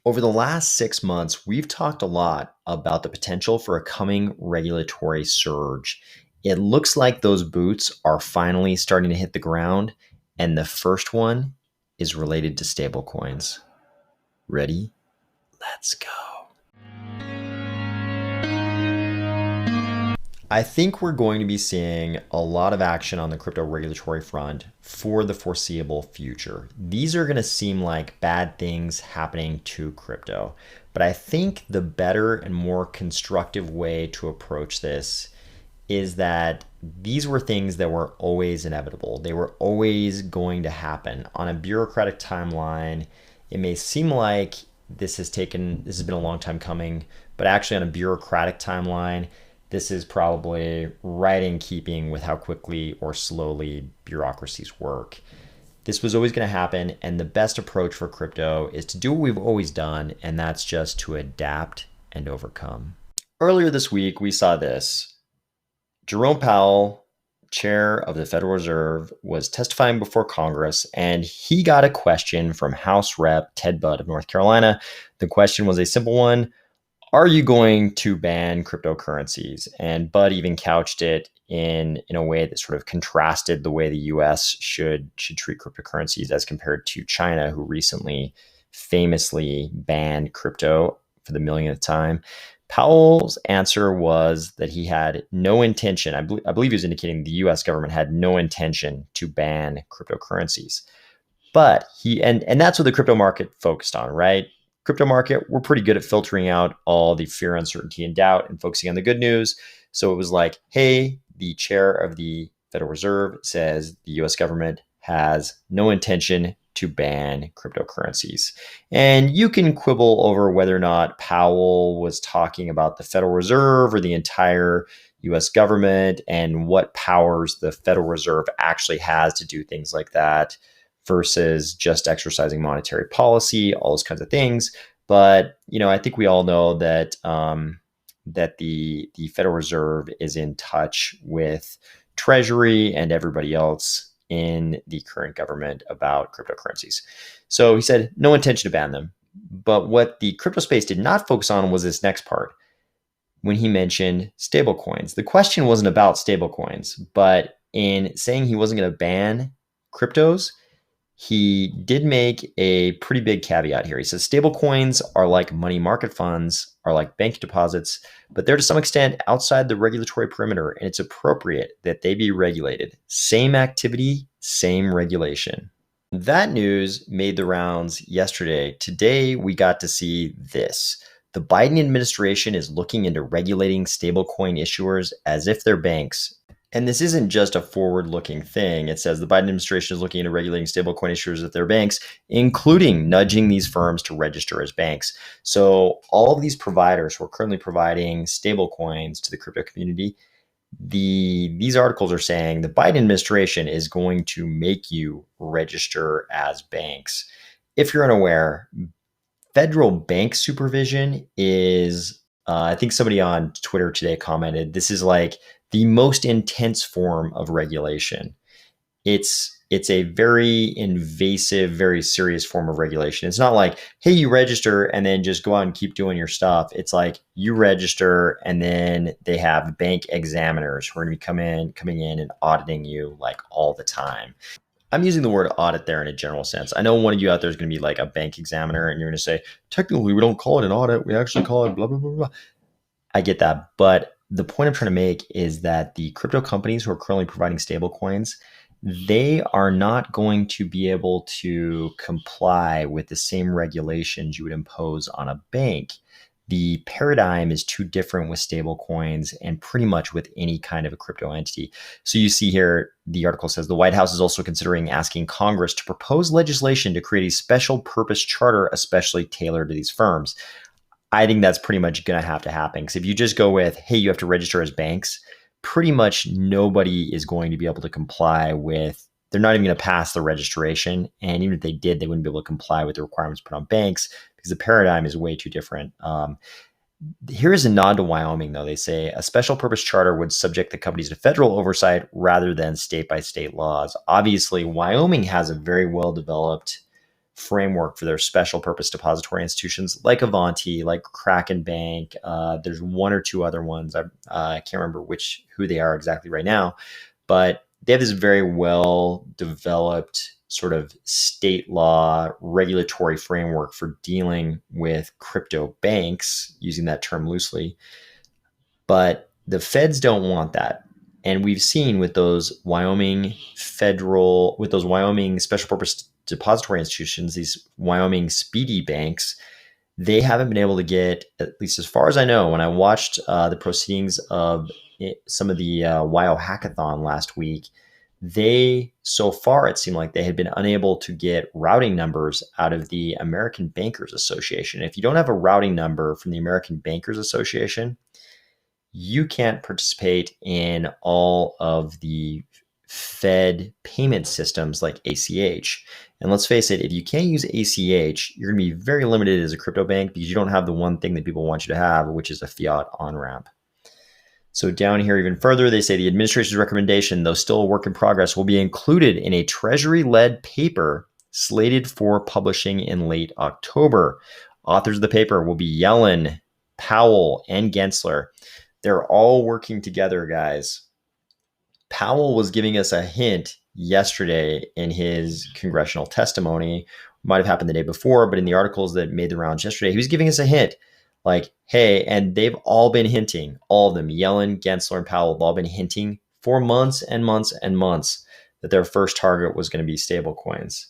Over the last 6 months, we've talked a lot about the potential for a coming regulatory surge. It looks like those boots are finally starting to hit the ground, and the first one is related to stablecoins. Ready? Let's go. I think we're going to be seeing a lot of action on the crypto regulatory front for the foreseeable future. These are going to seem like bad things happening to crypto, but I think the better and more constructive way to approach this is that these were things that were always inevitable. They were always going to happen on a bureaucratic timeline. It may seem like this has been a long time coming, but actually on a bureaucratic timeline, this is probably right in keeping with how quickly or slowly bureaucracies work. This was always going to happen, and the best approach for crypto is to do what we've always done, and that's just to adapt and overcome. Earlier this week, we saw this. Jerome Powell, chair of the Federal Reserve, was testifying before Congress, and he got a question from House Rep. Ted Budd of North Carolina. The question was a simple one. Are you going to ban cryptocurrencies? And Bud even couched it in a way that sort of contrasted the way the US should treat cryptocurrencies as compared to China, who recently famously banned crypto for the millionth time. Powell's answer was that he had no intention, I believe he was indicating the US government had no intention to ban cryptocurrencies. But and that's what the crypto market focused on, right? Crypto market, we're pretty good at filtering out all the fear, uncertainty, and doubt and focusing on the good news. So it was like, hey, the chair of the Federal Reserve says the US government has no intention to ban cryptocurrencies. And you can quibble over whether or not Powell was talking about the Federal Reserve or the entire US government and what powers the Federal Reserve actually has to do things like that versus just exercising monetary policy, all those kinds of things. But I think we all know that that the Federal Reserve is in touch with Treasury and everybody else in the current government about cryptocurrencies. So he said no intention to ban them. But what the crypto space did not focus on was this next part. When he mentioned stablecoins, the question wasn't about stablecoins, but in saying he wasn't going to ban cryptos, he did make a pretty big caveat here. He says stablecoins are like money market funds, are like bank deposits, but they're to some extent outside the regulatory perimeter, and it's appropriate that they be regulated. Same activity, same regulation. That news made the rounds yesterday. Today, we got to see this. The Biden administration is looking into regulating stablecoin issuers as if they're banks. And this isn't just a forward-looking thing. It says the Biden administration is looking into regulating stablecoin issuers at their banks, including nudging these firms to register as banks. So all of these providers who are currently providing stablecoins to the crypto community, these articles are saying the Biden administration is going to make you register as banks. If you're unaware, federal bank supervision is, I think somebody on Twitter today commented, this is like the most intense form of regulation. It's a very invasive, very serious form of regulation. It's not like, hey, you register and then just go out and keep doing your stuff. It's like you register and then they have bank examiners who are going to be coming in and auditing you like all the time. I'm using the word audit there in a general sense. I know one of you out there is going to be like a bank examiner and you're going to say, technically, we don't call it an audit. We actually call it blah, blah, blah, blah. I get that. But the point I'm trying to make is that the crypto companies who are currently providing stablecoins, they are not going to be able to comply with the same regulations you would impose on a bank. The paradigm is too different with stablecoins and pretty much with any kind of a crypto entity. So you see here, the article says the White House is also considering asking Congress to propose legislation to create a special purpose charter, especially tailored to these firms. I think that's pretty much going to happen, because if you just go with, hey, you have to register as banks, pretty much nobody is going to be able to comply with, they're not even going to pass the registration. And even if they did, they wouldn't be able to comply with the requirements put on banks because the paradigm is way too different. Here is a nod to Wyoming, though. They say a special purpose charter would subject the companies to federal oversight rather than state by state laws. Obviously, Wyoming has a very well developed framework for their special purpose depository institutions like Avanti, like Kraken Bank. There's one or two other ones. I can't remember who they are exactly right now, but they have this very well developed sort of state law regulatory framework for dealing with crypto banks, using that term loosely. But the feds don't want that. And we've seen with those Wyoming special purpose depository institutions, these Wyoming speedy banks, they haven't been able to get, at least as far as I know, when I watched the proceedings of some of the WYO hackathon last week, so far it seemed like they had been unable to get routing numbers out of the American Bankers Association. If you don't have a routing number from the American Bankers Association, you can't participate in all of the Fed payment systems like ACH. And let's face it, if you can't use ACH, you're going to be very limited as a crypto bank because you don't have the one thing that people want you to have, which is a fiat on-ramp. So down here even further, they say the administration's recommendation, though still a work in progress, will be included in a Treasury-led paper slated for publishing in late October. Authors of the paper will be Yellen, Powell, and Gensler. They're all working together, guys. Powell was giving us a hint yesterday in his congressional testimony. Might have happened the day before, but in the articles that made the rounds yesterday, he was giving us a hint like, hey, and they've all been hinting, all of them, Yellen, Gensler, and Powell have all been hinting for months and months and months that their first target was going to be stablecoins.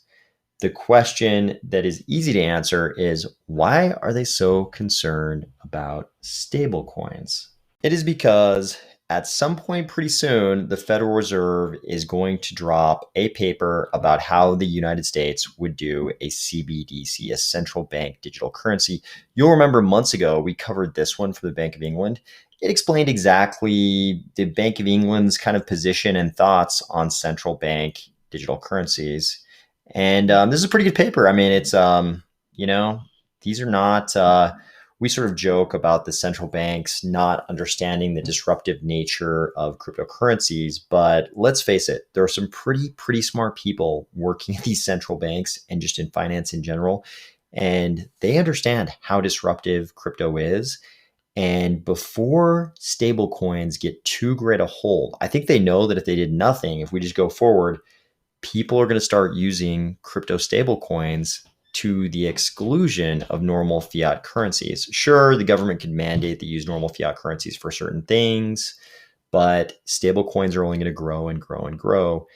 The question that is easy to answer is, why are they so concerned about stablecoins? It is because at some point pretty soon, the Federal Reserve is going to drop a paper about how the United States would do a CBDC, a central bank digital currency. You'll remember months ago, we covered this one for the Bank of England. It explained exactly the Bank of England's kind of position and thoughts on central bank digital currencies. And this is a pretty good paper. I mean, it's, these are not... we sort of joke about the central banks not understanding the disruptive nature of cryptocurrencies, but let's face it, there are some pretty smart people working at these central banks and just in finance in general, and they understand how disruptive crypto is. And before stablecoins get too great a hold, I think they know that if they did nothing, if we just go forward, people are going to start using crypto stablecoins to the exclusion of normal fiat currencies. Sure, the government could mandate that you use normal fiat currencies for certain things, but stablecoins are only going to grow and grow and grow.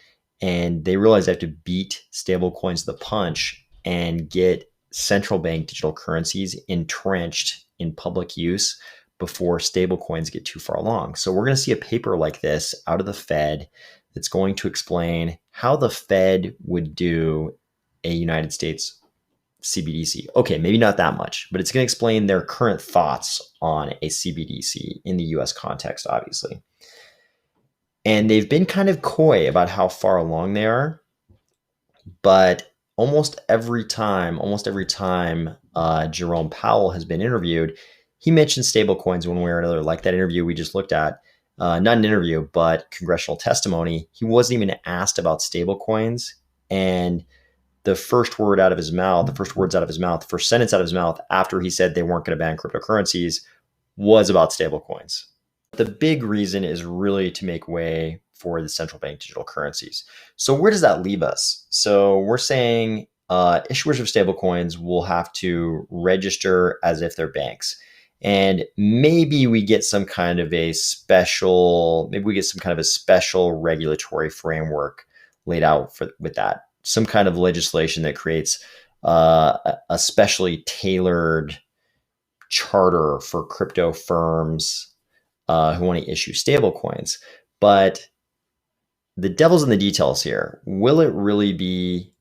And they realize they have to beat stablecoins to the punch and get central bank digital currencies entrenched in public use before stablecoins get too far along. So we're going to see a paper like this out of the Fed that's going to explain how the Fed would do a United States CBDC. Okay, maybe not that much, but it's going to explain their current thoughts on a CBDC in the US context, obviously. And they've been kind of coy about how far along they are, but almost every time Jerome Powell has been interviewed, he mentioned stablecoins one way or another, like that interview we just looked at. Not an interview, but congressional testimony. He wasn't even asked about stablecoins, and the first words out of his mouth, the first sentence out of his mouth after he said they weren't going to ban cryptocurrencies was about stablecoins. The big reason is really to make way for the central bank digital currencies. So where does that leave us? So we're saying issuers of stablecoins will have to register as if they're banks. And maybe we get some kind of a special regulatory framework laid out with that. Some kind of legislation that creates a specially tailored charter for crypto firms who want to issue stablecoins. But the devil's in the details here. Will it really be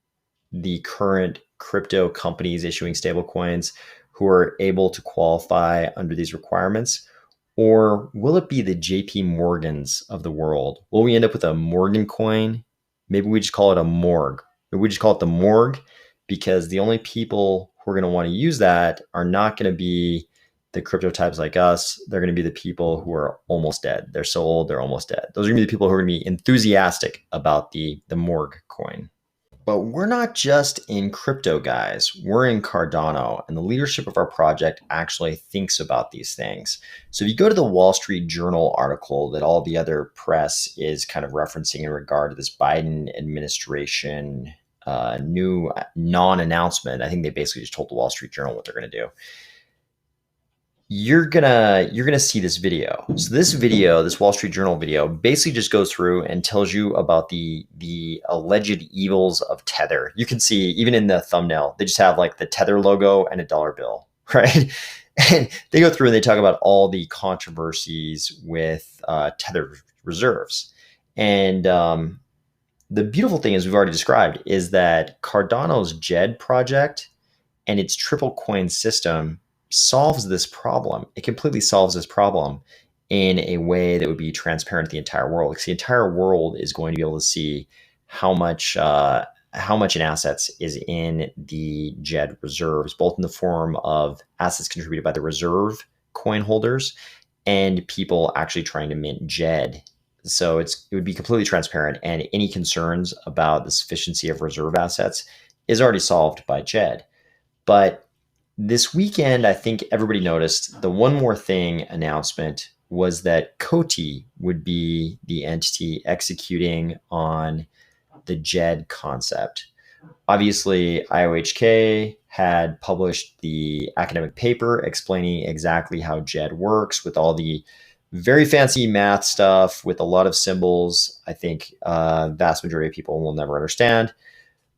the current crypto companies issuing stablecoins who are able to qualify under these requirements? Or will it be the JP Morgans of the world? Will we end up with a Morgan coin? Maybe we just call it a morgue. Maybe we just call it the morgue, because the only people who are going to want to use that are not going to be the crypto types like us. They're going to be the people who are almost dead. They're so old, they're almost dead. Those are going to be the people who are going to be enthusiastic about the morgue coin. But we're not just in crypto, guys. We're in Cardano, and the leadership of our project actually thinks about these things. So if you go to the Wall Street Journal article that all the other press is kind of referencing in regard to this Biden administration new non-announcement, I think they basically just told the Wall Street Journal what they're going to do. You're gonna see this video. So this video, this Wall Street Journal video, basically just goes through and tells you about the alleged evils of Tether. You can see even in the thumbnail, they just have like the Tether logo and a dollar bill, right? And they go through and they talk about all the controversies with Tether reserves. And the beautiful thing, as we've already described, is that Cardano's Djed project and its triple coin system solves this problem. It completely solves this problem in a way that would be transparent to the entire world. Because the entire world is going to be able to see how much in assets is in the Djed reserves, both in the form of assets contributed by the reserve coin holders and people actually trying to mint Djed. So it would be completely transparent, and any concerns about the sufficiency of reserve assets is already solved by Djed. But this weekend, I think everybody noticed the one more thing announcement was that Coty would be the entity executing on the Djed concept. Obviously, IOHK had published the academic paper explaining exactly how Djed works with all the very fancy math stuff with a lot of symbols. I think vast majority of people will never understand,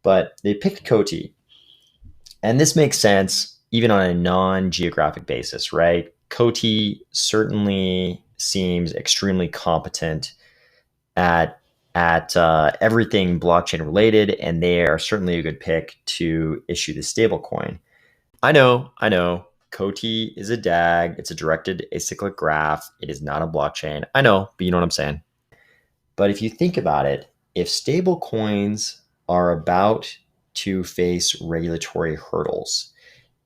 but they picked Coty. And this makes sense even on a non-geographic basis, right? Coty certainly seems extremely competent at everything blockchain related, and they are certainly a good pick to issue the stablecoin. I know. Coty is a DAG. It's a directed acyclic graph. It is not a blockchain. I know, but you know what I'm saying. But if you think about it, if stablecoins are about to face regulatory hurdles,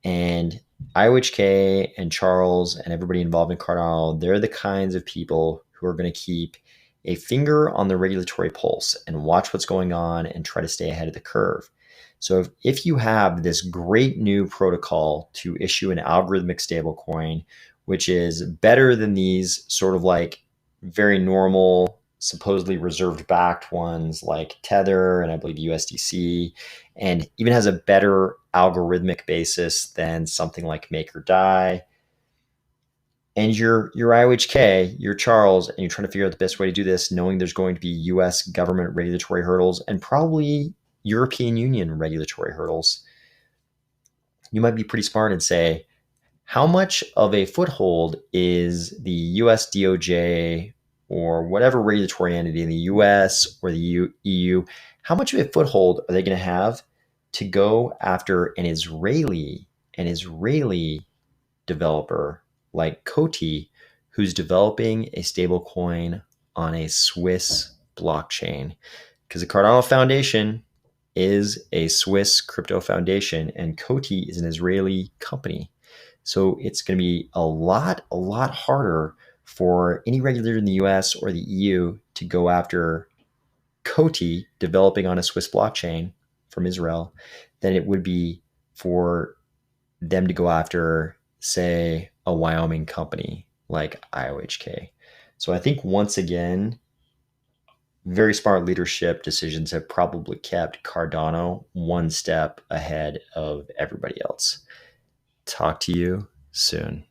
and IOHK and Charles and everybody involved in Cardano, they're the kinds of people who are going to keep a finger on the regulatory pulse and watch what's going on and try to stay ahead of the curve. So if you have this great new protocol to issue an algorithmic stablecoin, which is better than these sort of like very normal, supposedly reserved backed ones like Tether and I believe USDC, and even has a better algorithmic basis than something like Make or Die, and you're IOHK, you're Charles, and you're trying to figure out the best way to do this, knowing there's going to be US government regulatory hurdles and probably European Union regulatory hurdles, you might be pretty smart and say, how much of a foothold is the US DOJ or whatever regulatory entity in the US or the EU, how much of a foothold are they going to have to go after an Israeli developer like Coty, who's developing a stablecoin on a Swiss blockchain? Because the Cardano Foundation is a Swiss crypto foundation, and Coty is an Israeli company. So it's going to be a lot harder for any regulator in the US or the EU to go after Coty developing on a Swiss blockchain from Israel than it would be for them to go after, say, a Wyoming company like IOHK. So I think once again, very smart leadership decisions have probably kept Cardano one step ahead of everybody else. Talk to you soon.